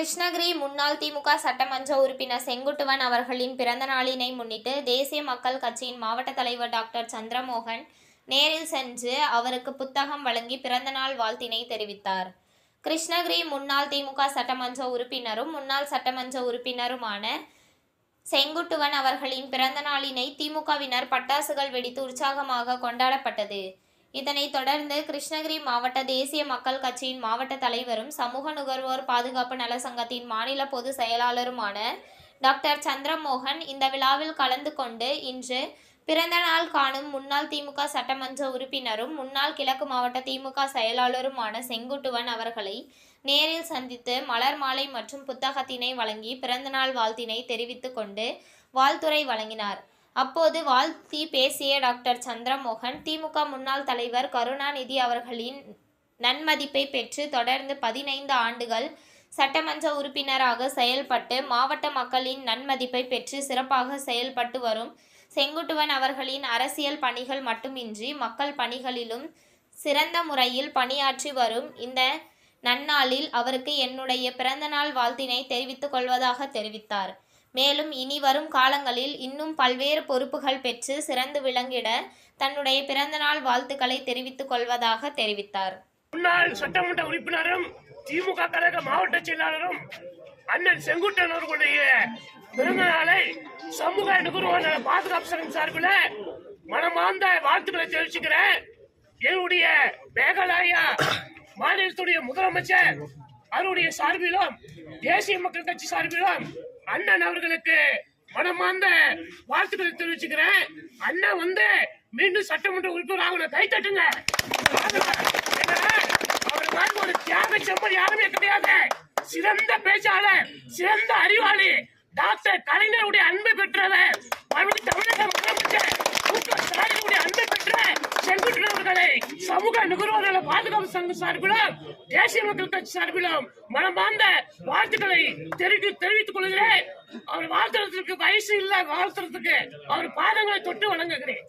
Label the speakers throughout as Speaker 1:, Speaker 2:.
Speaker 1: கிருஷ்ணகிரி முன்னாள் திமுக சட்டமன்ற உறுப்பினர் செங்குட்டுவன் அவர்களின் பிறந்த நாளினை முன்னிட்டு தேசிய மக்கள் கட்சியின் மாவட்ட தலைவர் டாக்டர் சந்திரமோகன் நேரில் சென்று அவருக்கு புத்தகம் வழங்கி பிறந்தநாள் வாழ்த்தினை தெரிவித்தார். கிருஷ்ணகிரி முன்னாள் திமுக சட்டமன்ற உறுப்பினரும் முன்னாள் சட்டமன்ற உறுப்பினருமான செங்குட்டுவன் அவர்களின் பிறந்த நாளினை திமுகவினர் பட்டாசுகள் வெடித்து உற்சாகமாக கொண்டாடப்பட்டது. இதனைத் தொடர்ந்து கிருஷ்ணகிரி மாவட்ட தேசிய மக்கள் கட்சியின் மாவட்ட தலைவரும் சமூக நுகர்வோர் பாதுகாப்பு நல சங்கத்தின் மாநில பொதுச் செயலாளருமான டாக்டர் சந்திரமோகன் இந்த விழாவில் கலந்து கொண்டு இன்று பிறந்த நாள் காணும் முன்னாள் திமுக சட்டமன்ற உறுப்பினரும் முன்னாள் கிழக்கு மாவட்ட திமுக செயலாளருமான செங்குட்டுவன் அவர்களை நேரில் சந்தித்து மலர் மாலை மற்றும் புத்தகத்தினை வழங்கி பிறந்தநாள் வாழ்த்தினை தெரிவித்துக் கொண்டு வாழ்த்துரை வழங்கினார். அப்போது வாழ்த்தி பேசிய டாக்டர் சந்திரமோகன் திமுக முன்னாள் தலைவர் கருணாநிதி அவர்களின் நன்மதிப்பை பெற்று தொடர்ந்து 15 ஆண்டுகள் சட்டமன்ற உறுப்பினராக செயல்பட்டு மாவட்ட மக்களின் நன்மதிப்பை பெற்று சிறப்பாக செயல்பட்டு வரும் செங்குட்டுவன் அவர்களின் அரசியல் பணிகள் மட்டுமின்றி மக்கள் பணிகளிலும் சிறந்த முறையில் பணியாற்றி வரும் இந்த நன்னாளில் அவருக்கு என்னுடைய பிறந்தநாள் வாழ்த்தினை தெரிவித்துக் கொள்வதாக தெரிவித்தார். மேலும் இனி வரும் காலங்களில் இன்னும் பல்வேறு பொறுப்புகள் பெற்று சிறந்து விளங்கிட தன்னுடைய பிறந்தநாள் வாழ்த்துக்களை தெரிவித்துக் கொள்வதாக தெரிவித்தார்.
Speaker 2: முன்னாள் சட்டமன்ற உறுப்பினரும் திமுக கழக மாவட்ட செயலாளரும் அண்ணன் செங்குட்டன் அவர்களுடைய பிறந்த நாளை சமூக நுகர்வோர் பாதுகாப்பு சங்கம் சார்பில் மனமார்ந்த வாழ்த்துக்களை தெரிவிச்சுக்கிறேன். என்னுடைய மேகாலயா மாநிலத்துடைய முதலமைச்சர் அவருடைய சார்பிலும் தேசிய மக்கள் கட்சி சார்பிலும் அண்ணன் அவர்களுக்கு மனமார்ந்த வாழ்த்துக்களை தெரிவிச்சுக்கிறேன். அண்ணன் மீண்டும் சட்டமன்ற உறுப்பினர் கை தட்டுங்க. அவர் மாதிரி ஒரு தியாக செம்மல் யாருமே கிடையாது. சிறந்த பேச்சாளர், சிறந்த அறிவாளி, டாக்டர் கலைஞருடைய அன்பை பெற்றவர், தமிழக முதலமைச்சர் ஸ்டாலினுடைய அன்பை பெற்ற செங்குட்டுவன் அவர்களை சமூக நுகர்வோர் பாதுகாப்பு சங்கம் சார்பிலும் தேசிய மக்கள் கட்சி சார்பிலும் மனமார்ந்த வாழ்த்துக்களை தெரிவித்துக் கொள்கிறேன். அவர் வாழ்த்துறதுக்கு வயசு இல்ல, வாழ்த்துறதுக்கு அவர் பாதங்களை தொட்டு வணங்குகிறேன்.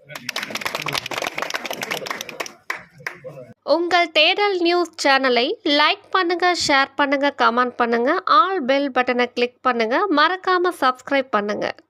Speaker 3: உங்கள் தேடல் நியூஸ் சேனலை லைக் பண்ணுங்க, ஷேர் பண்ணுங்க, கமெண்ட் பண்ணுங்க, ஆல் பெல் பட்டனை கிளிக் பண்ணுங்க, மறக்காம சப்ஸ்கிரைப் பண்ணுங்க.